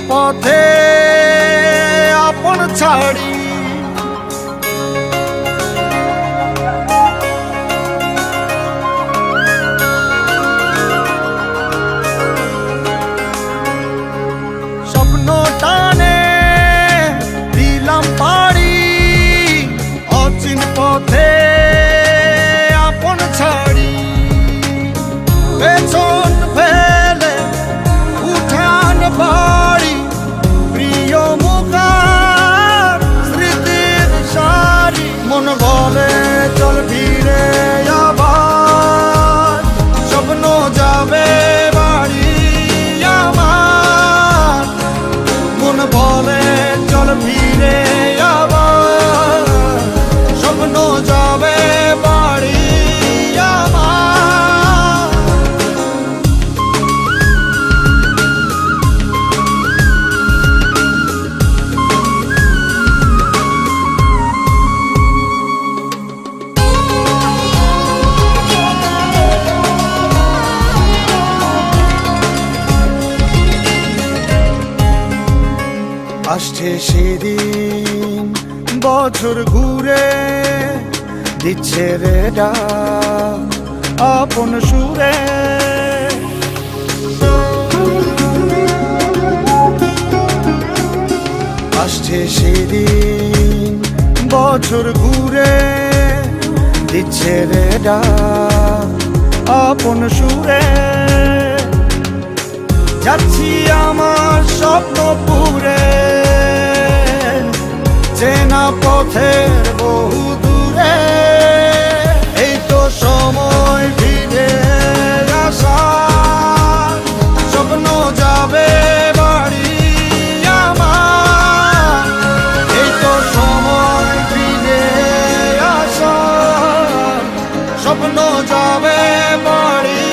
পথে আপন ছাড়ি স্বপ্ন টানে দিলাম পাড়ি অচিন পথে আপন ছাড়ি পেছন ফেলে উঠান বাড়ি প্রিয় মুখার স্মৃতির সারি মন বলে চল ফিরে আবার স্বপ্ন যাবে বাড়ি আমার মন বলে চল ফিরে আবার স্বপ্ন যাবে বাড়ি আমার আসছে সেদিন বছর ঘুরে দিচ্ছে রে ডাক আপন সুরে আসছে সেদিন বছর ঘুরে দিচ্ছে রে ডাক আপন সুরে যাচ্ছি আমার স্বপ্ন পুরে চেনা পথের বহু দূরে এই তো সময় ফিরে আসার স্বপ্ন যাবে বাড়ি আমার এই তো সময় ফিরে আসার স্বপ্ন যাবে বাড়ি